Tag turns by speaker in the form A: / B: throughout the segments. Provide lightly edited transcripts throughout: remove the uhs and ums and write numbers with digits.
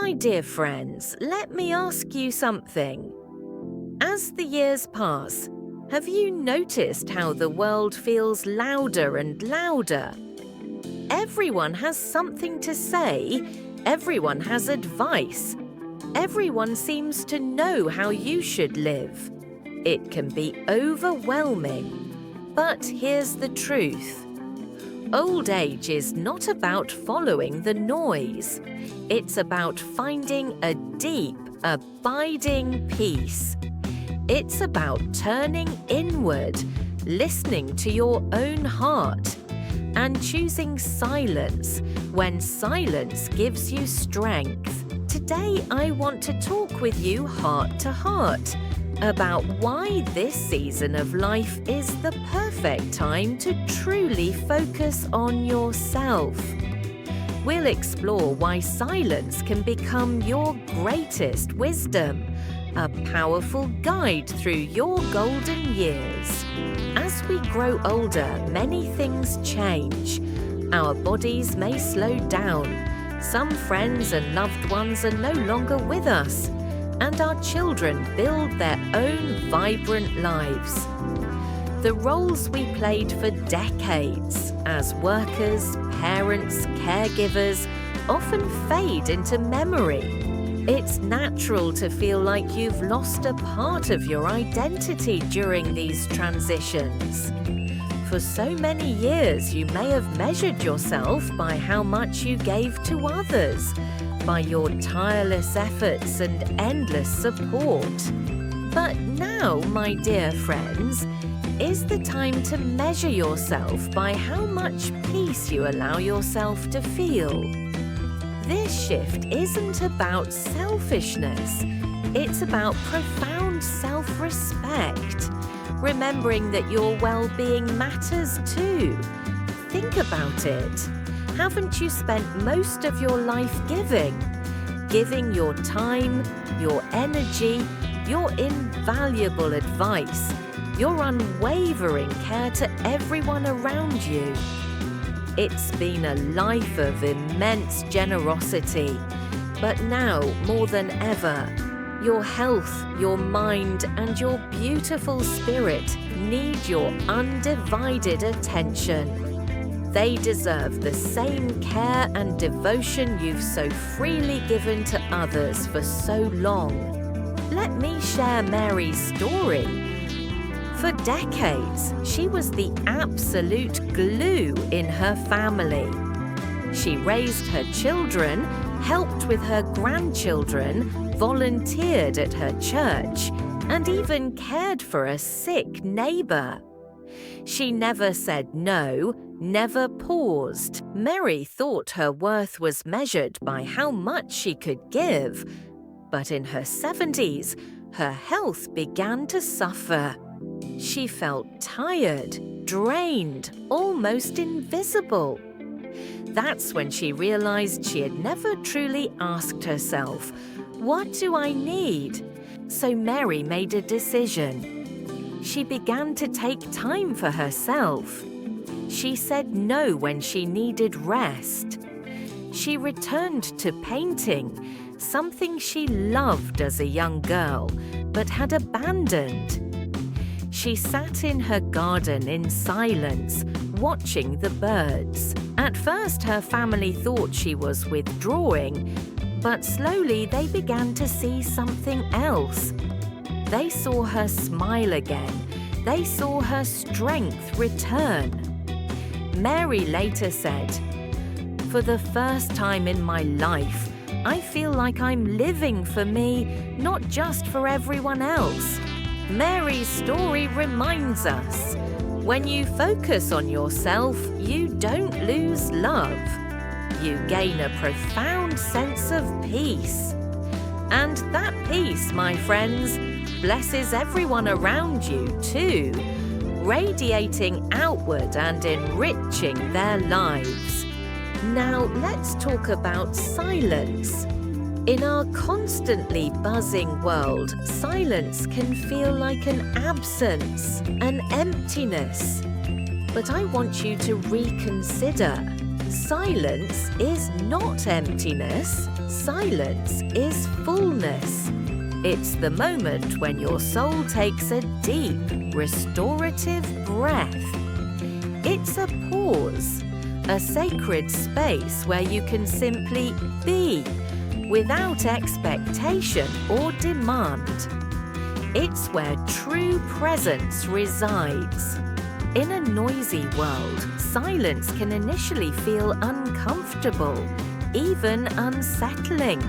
A: My dear friends, let me ask you something. As the years pass, have you noticed how the world feels louder and louder? Everyone has something to say, everyone has advice, everyone seems to know how you should live. It can be overwhelming, but here's the truth. Old age is not about following the noise. It's about finding a deep, abiding peace. It's about turning inward, listening to your own heart, and choosing silence when silence gives you strength. Today, I want to talk with you heart to heart about why this season of life is the perfect time to truly focus on yourself. We'll explore why silence can become your greatest wisdom, a powerful guide through your golden years. As we grow older, many things change. Our bodies may slow down. Some friends and loved ones are no longer with us, and our children build their own vibrant lives. The roles we played for decades as workers, parents, caregivers often fade into memory. It's natural to feel like you've lost a part of your identity during these transitions. For so many years, you may have measured yourself by how much you gave to others, by your tireless efforts and endless support. But now, my dear friends, is the time to measure yourself by how much peace you allow yourself to feel. This shift isn't about selfishness. It's about profound self-respect, remembering that your well-being matters too. Think about it. Haven't you spent most of your life giving your time, your energy, your invaluable advice, your unwavering care to everyone around you? It's been a life of immense generosity, but now more than ever, your health, your mind, and your beautiful spirit need your undivided attention. They deserve the same care and devotion you've so freely given to others for so long. Let me share Mary's story. For decades, she was the absolute glue in her family. She raised her children, helped with her grandchildren, volunteered at her church, and even cared for a sick neighbor. She never said no, never paused. Mary thought her worth was measured by how much she could give. But in her 70s, her health began to suffer. She felt tired, drained, almost invisible. That's when she realized she had never truly asked herself, "What do I need?" So Mary made a decision. She began to take time for herself. She said no when she needed rest. She returned to painting, something she loved as a young girl, but had abandoned. She sat in her garden in silence, watching the birds. At first, her family thought she was withdrawing, but slowly they began to see something else. They saw her smile again. They saw her strength return. Mary later said, "For the first time in my life, I feel like I'm living for me, not just for everyone else." Mary's story reminds us, when you focus on yourself, you don't lose love. You gain a profound sense of peace. And that peace, my friends, blesses everyone around you too, radiating outward and enriching their lives. Now let's talk about silence. In our constantly buzzing world, silence can feel like an absence, an emptiness. But I want you to reconsider. Silence is not emptiness. Silence is fullness. It's the moment when your soul takes a deep, restorative breath. It's a pause, a sacred space where you can simply be, without expectation or demand. It's where true presence resides. In a noisy world, silence can initially feel uncomfortable, even unsettling.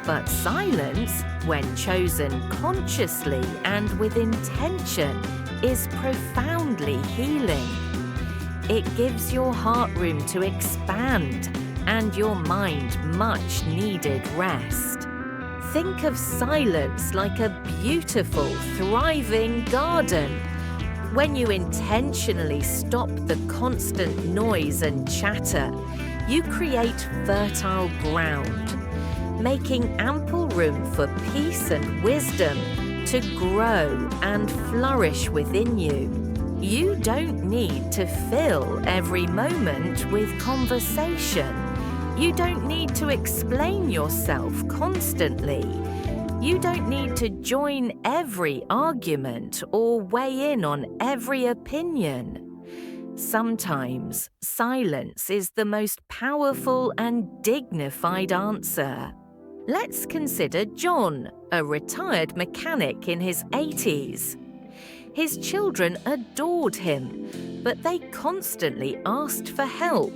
A: But silence, when chosen consciously and with intention, is profoundly healing. It gives your heart room to expand and your mind much needed rest. Think of silence like a beautiful, thriving garden. When you intentionally stop the constant noise and chatter, you create fertile ground, making ample room for peace and wisdom to grow and flourish within you. You don't need to fill every moment with conversation. You don't need to explain yourself constantly. You don't need to join every argument or weigh in on every opinion. Sometimes silence is the most powerful and dignified answer. Let's consider John, a retired mechanic in his 80s. His children adored him, but they constantly asked for help,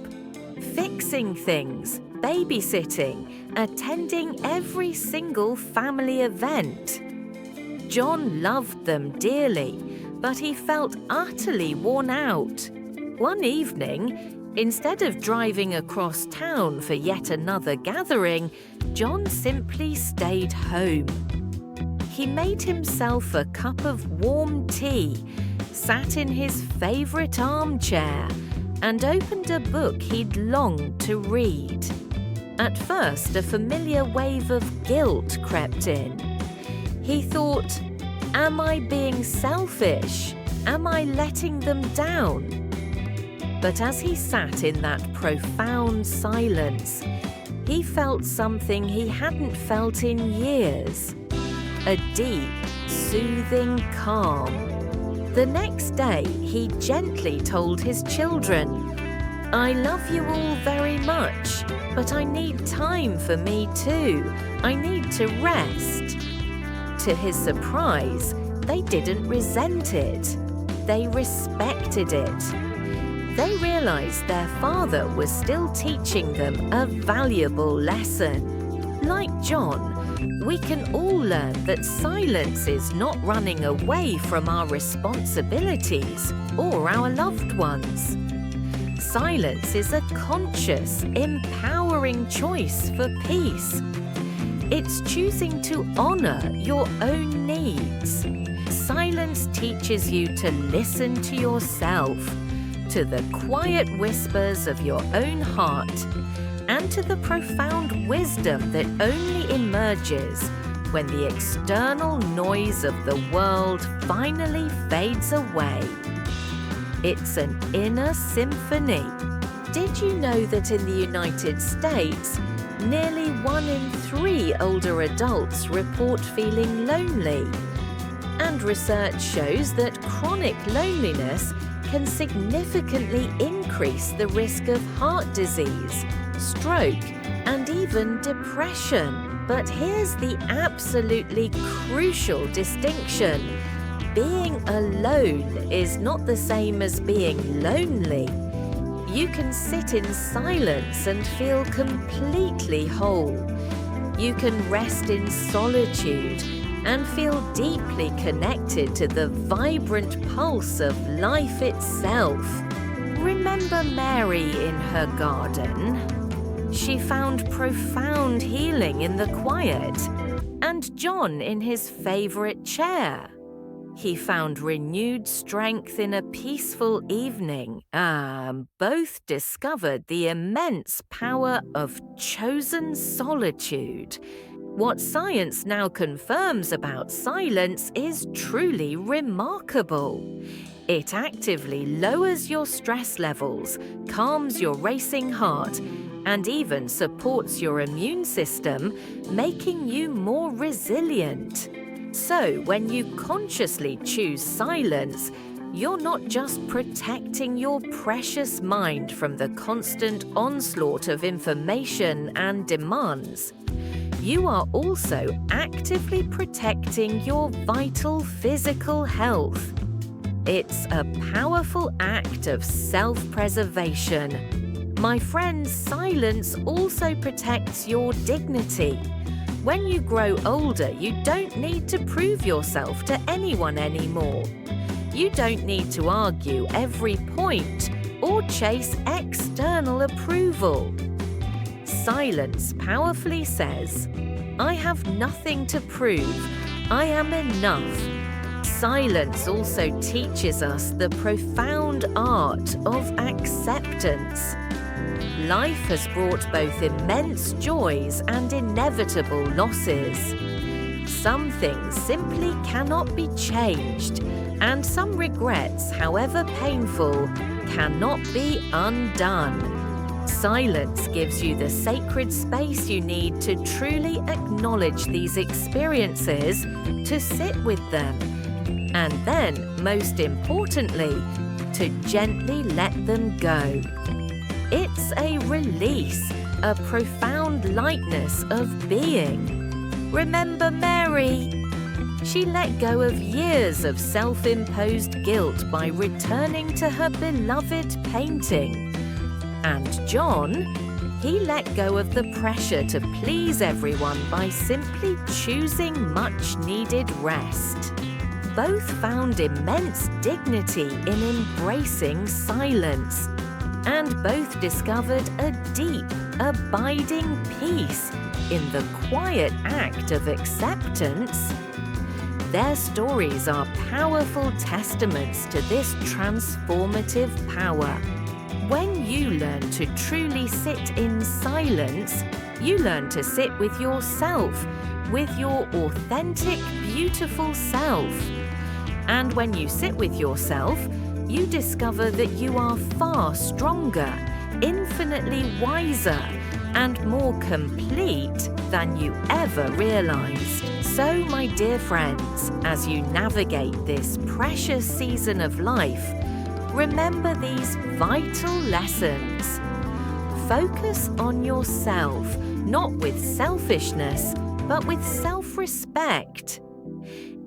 A: fixing things, babysitting, attending every single family event. John loved them dearly, but he felt utterly worn out. One evening, instead of driving across town for yet another gathering, John simply stayed home. He made himself a cup of warm tea, sat in his favourite armchair, and opened a book he'd longed to read. At first, a familiar wave of guilt crept in. He thought, "Am I being selfish? Am I letting them down?" But as he sat in that profound silence, he felt something he hadn't felt in years. A deep, soothing calm. The next day, he gently told his children, "I love you all very much, but I need time for me too. I need to rest." To his surprise, they didn't resent it. They respected it. They realized their father was still teaching them a valuable lesson. Like John, we can all learn that silence is not running away from our responsibilities or our loved ones. Silence is a conscious, empowering choice for peace. It's choosing to honor your own needs. Silence teaches you to listen to yourself, to the quiet whispers of your own heart, and to the profound wisdom that only emerges when the external noise of the world finally fades away. It's an inner symphony. Did you know that in the United States, nearly 1 in 3 older adults report feeling lonely? And research shows that chronic loneliness can significantly increase the risk of heart disease, stroke, and even depression. But here's the absolutely crucial distinction. Being alone is not the same as being lonely. You can sit in silence and feel completely whole. You can rest in solitude and feel deeply connected to the vibrant pulse of life itself. Remember Mary in her garden? She found profound healing in the quiet, and John in his favorite chair. He found renewed strength in a peaceful evening. Both discovered the immense power of chosen solitude. What science now confirms about silence is truly remarkable. It actively lowers your stress levels, calms your racing heart, and even supports your immune system, making you more resilient. So, when you consciously choose silence, you're not just protecting your precious mind from the constant onslaught of information and demands. You are also actively protecting your vital physical health. It's a powerful act of self-preservation. My friends, silence also protects your dignity. When you grow older, you don't need to prove yourself to anyone anymore. You don't need to argue every point or chase external approval. Silence powerfully says, "I have nothing to prove. I am enough." Silence also teaches us the profound art of acceptance. Life has brought both immense joys and inevitable losses. Some things simply cannot be changed, and some regrets, however painful, cannot be undone. Silence gives you the sacred space you need to truly acknowledge these experiences, to sit with them, and then, most importantly, to gently let them go. It's a release, a profound lightness of being. Remember Mary? She let go of years of self-imposed guilt by returning to her beloved painting. And John? He let go of the pressure to please everyone by simply choosing much-needed rest. Both found immense dignity in embracing silence, and both discovered a deep, abiding peace in the quiet act of acceptance. Their stories are powerful testaments to this transformative power. When you learn to truly sit in silence, you learn to sit with yourself, with your authentic, beautiful self. And when you sit with yourself, you discover that you are far stronger, infinitely wiser, and more complete than you ever realized. So, my dear friends, as you navigate this precious season of life, remember these vital lessons. Focus on yourself, not with selfishness, but with self-respect.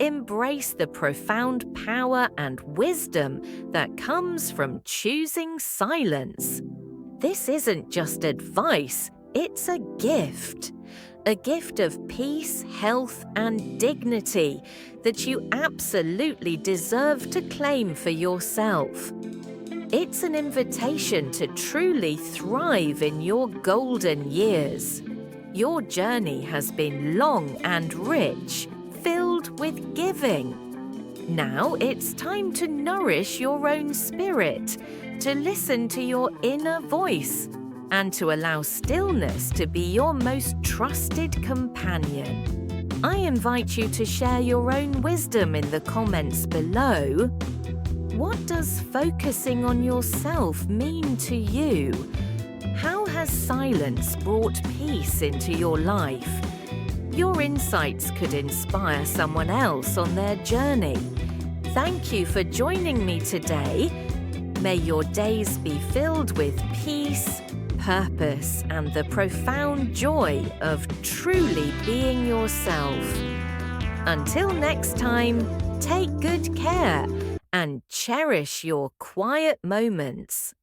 A: Embrace the profound power and wisdom that comes from choosing silence. This isn't just advice, it's a gift. A gift of peace, health, and dignity that you absolutely deserve to claim for yourself. It's an invitation to truly thrive in your golden years. Your journey has been long and rich, filled with giving. Now it's time to nourish your own spirit, to listen to your inner voice, and to allow stillness to be your most trusted companion. I invite you to share your own wisdom in the comments below. What does focusing on yourself mean to you? How has silence brought peace into your life? Your insights could inspire someone else on their journey. Thank you for joining me today. May your days be filled with peace, purpose, and the profound joy of truly being yourself. Until next time, take good care and cherish your quiet moments.